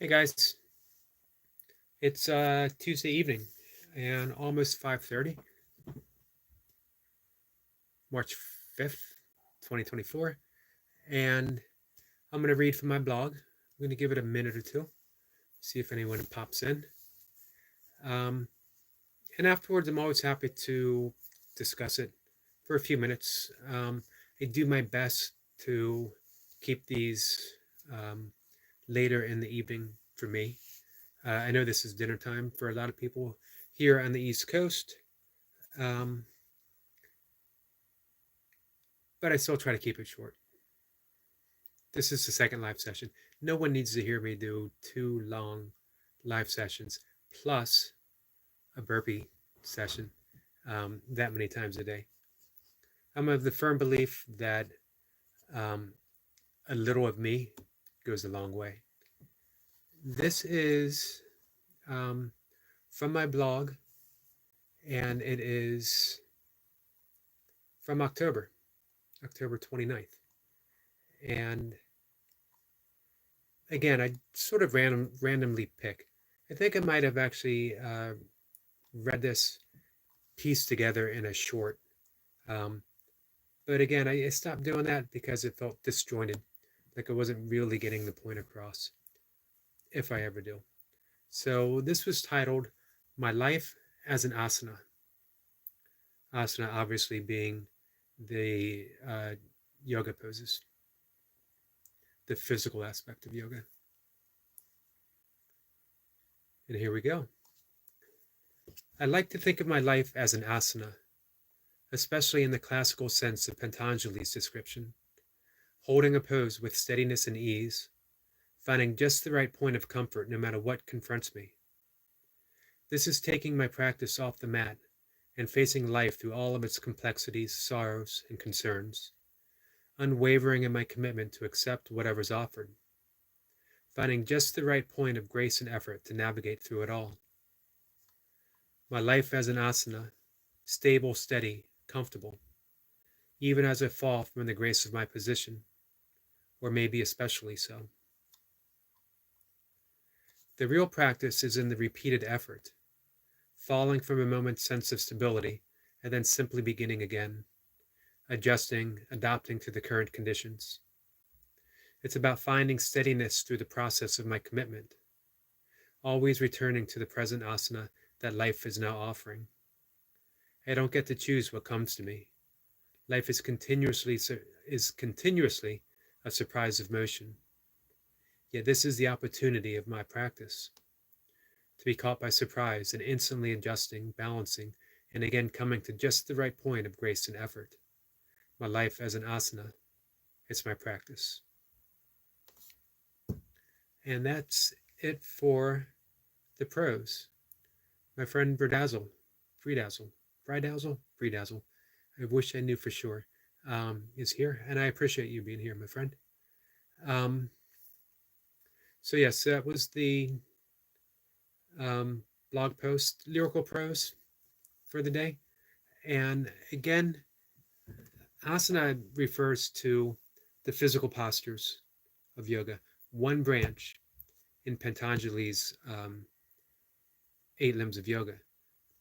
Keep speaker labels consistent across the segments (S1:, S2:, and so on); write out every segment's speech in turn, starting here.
S1: Hey guys, it's Tuesday evening and almost 5:30, March 5th, 2024, and I'm going to read from my blog. I'm going to give it a minute or two, see if anyone pops in. Um, and afterwards, I'm always happy to discuss it for a few minutes. I do my best to keep these um, later in the evening for me. I know this is dinner time for a lot of people here on the East Coast. Um, but I still try to keep it short. This is the second live session. No one needs to hear me do two long live sessions plus a burpee session that many times a day. I'm of the firm belief that um, a little of me goes a long way. This is um, from my blog, and it is from October 29th. And again, I sort of randomly pick. I think I might have actually read this piece together in a short. Um, but again, I stopped doing that because it felt disjointed, like I wasn't really getting the point across, if I ever do. So this was titled My Life as an Asana. Asana obviously being the yoga poses, the physical aspect of yoga. And here we go. I like to think of my life as an asana, especially in the classical sense of Patanjali's description, holding a pose with steadiness and ease, finding just the right point of comfort no matter what confronts me. This is taking my practice off the mat and facing life through all of its complexities, sorrows, and concerns, unwavering in my commitment to accept whatever's offered, finding just the right point of grace and effort to navigate through it all. My life as an asana, stable, steady, comfortable, even as I fall from the grace of my position, or maybe especially so. The real practice is in the repeated effort, falling from a moment's sense of stability and then simply beginning again, adjusting, adapting to the current conditions. It's about finding steadiness through the process of my commitment, always returning to the present asana that life is now offering. I don't get to choose what comes to me. Life is continuously a surprise of motion. Yet this is the opportunity of my practice, to be caught by surprise and instantly adjusting, balancing, and again coming to just the right point of grace and effort. My life as an asana, it's my practice. And that's it for the prose. My friend Bredazzle, I wish I knew for sure, is here, and I appreciate you being here, my friend. Um, so yes, that was the um, blog post, lyrical prose for the day. And again, asana refers to the physical postures of yoga, one branch in Patanjali's eight limbs of yoga.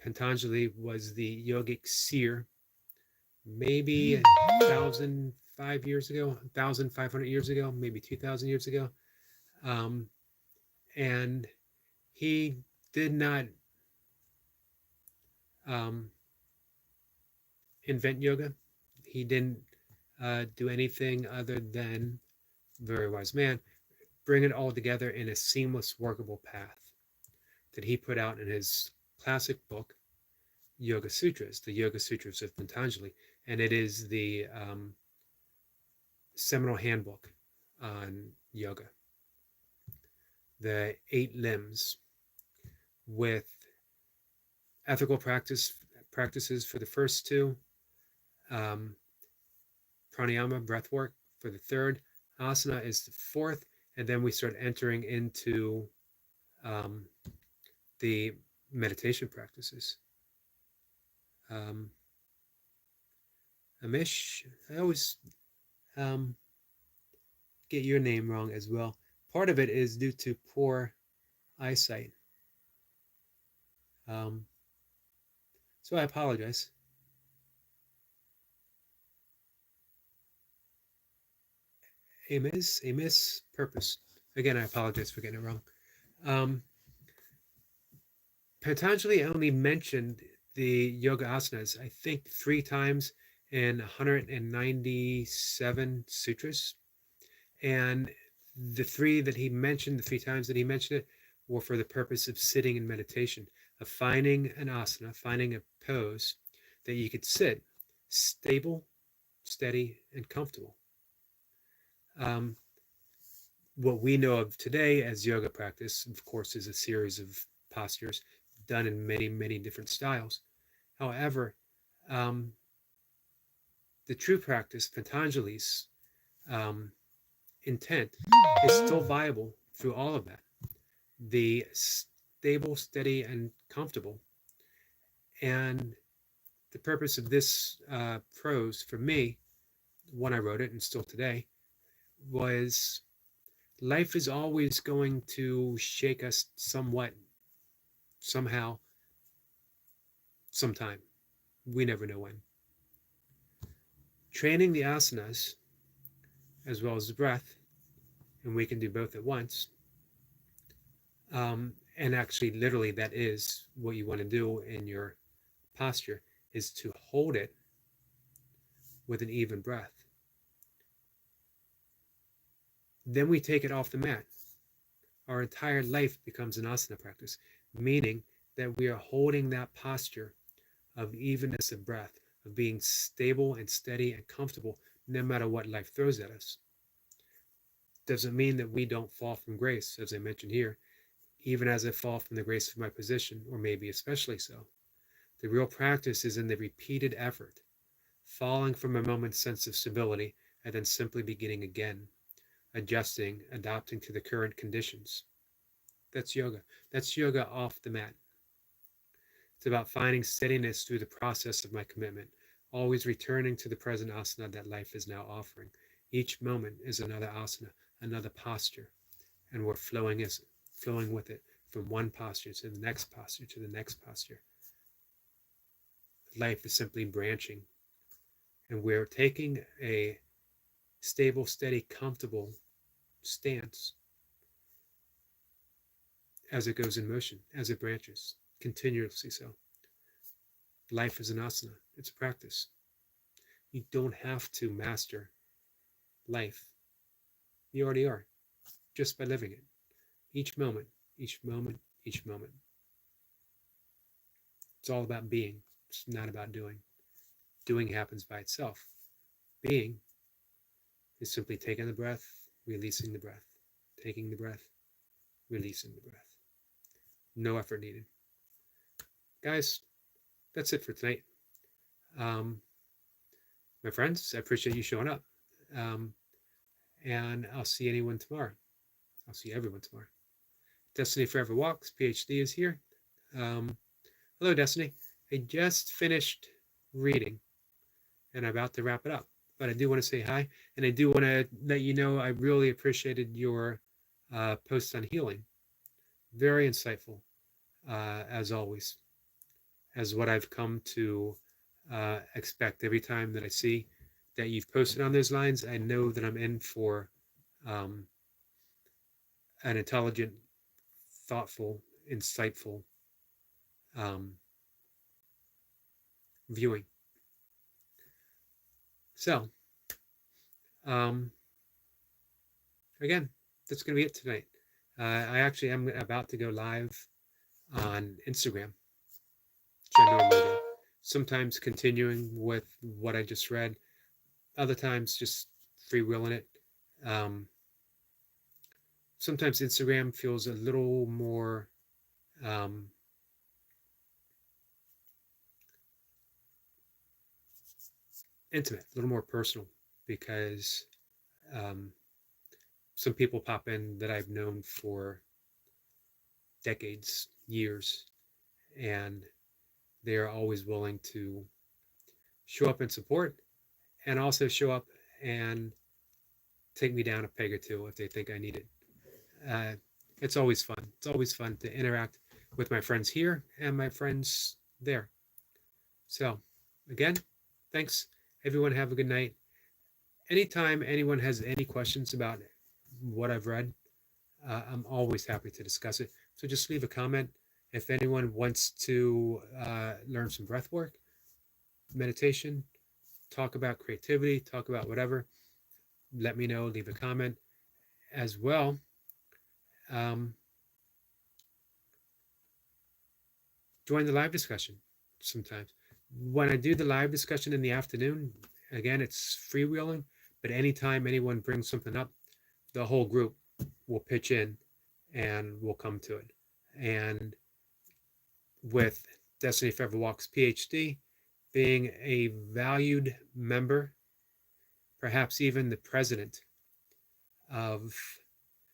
S1: Patanjali was the yogic seer, maybe 1,005 years ago, 1,500 years ago, maybe 2,000 years ago. Um, and he did not um, invent yoga. He didn't do anything other than, very wise man, bring it all together in a seamless, workable path that he put out in his classic book, Yoga Sutras, the Yoga Sutras of Patanjali. And it is the seminal handbook on yoga, the eight limbs with ethical practices for the first two, um, pranayama, breath work for the third, asana is the fourth, and then we start entering into um, the meditation practices. Um, Amish, I always um, get your name wrong as well. Part of it is due to poor eyesight. Um, so I apologize. A miss purpose. Again, I apologize for getting it wrong. Um, Patanjali only mentioned the yoga asanas, I think, 3 times in 197 sutras. And the 3 times that he mentioned it, were for the purpose of sitting in meditation, of finding an asana, finding a pose that you could sit stable, steady, and comfortable. Um, what we know of today as yoga practice, of course, is a series of postures done in many, many different styles. However, um, the true practice, Patanjali's um, intent, is still viable through all of that. The stable, steady, and comfortable. And the purpose of this prose for me, when I wrote it and still today, was life is always going to shake us somewhat, somehow, sometime. We never know when. Training the asanas as well as the breath, and we can do both at once. And actually, literally, that is what you want to do in your posture, is to hold it with an even breath. Then we take it off the mat. Our entire life becomes an asana practice, meaning that we are holding that posture of evenness of breath, of being stable and steady and comfortable no matter what life throws at us. Doesn't mean that we don't fall from grace, as I mentioned here, even as I fall from the grace of my position, or maybe especially so. The real practice is in the repeated effort, falling from a moment's sense of stability and then simply beginning again, adjusting, adapting to the current conditions. That's yoga. That's yoga off the mat. It's about finding steadiness through the process of my commitment, always returning to the present asana that life is now offering. Each moment is another asana, another posture, and we're flowing with it from one posture to the next posture to the next posture. Life is simply branching, and we're taking a stable, steady, comfortable stance as it goes in motion, as it branches, continuously so. Life is an asana. It's a practice. You don't have to master life. You already are, just by living it. Each moment, each moment, each moment. It's all about being. It's not about doing. Doing happens by itself. Being is simply taking the breath, releasing the breath, taking the breath, releasing the breath. No effort needed. Guys, that's it for tonight. My friends, I appreciate you showing up. And I'll see anyone tomorrow. I'll see everyone tomorrow. Destiny Forever Walks, PhD, is here. Hello, Destiny. I just finished reading and I'm about to wrap it up. But I do want to say hi, and I do want to let you know I really appreciated your posts on healing. Very insightful, as always, as what I've come to expect every time that I see that you've posted on those lines. I know that I'm in for an intelligent, thoughtful, insightful viewing. So, again, that's going to be it tonight. I actually am about to go live on Instagram, which I normally do. Sometimes continuing with what I just read, other times just freewheeling it. Sometimes Instagram feels a little more intimate, a little more personal, because some people pop in that I've known for decades, years, and they are always willing to show up and support, and also show up and take me down a peg or two if they think I need it. It's always fun. It's always fun to interact with my friends here and my friends there. So, again, thanks. Everyone, have a good night. Anytime anyone has any questions about what I've read, I'm always happy to discuss it. So just leave a comment. If anyone wants to learn some breath work, meditation, talk about creativity, talk about whatever, let me know. Leave a comment as well. Um, join the live discussion sometimes. When I do the live discussion in the afternoon, again, it's freewheeling, but anytime anyone brings something up, the whole group will pitch in and we'll come to it. And with Destiny Forever Walks PhD being a valued member, perhaps even the president of,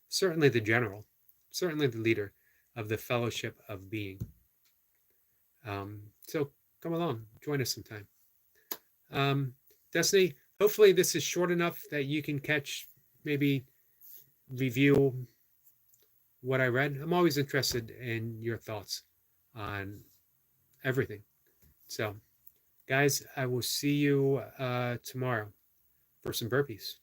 S1: certainly the general, certainly the leader of the Fellowship of Being. So come along, join us sometime. Destiny, hopefully this is short enough that you can catch, maybe review what I read. I'm always interested in your thoughts on everything. So, guys, I will see you tomorrow for some burpees.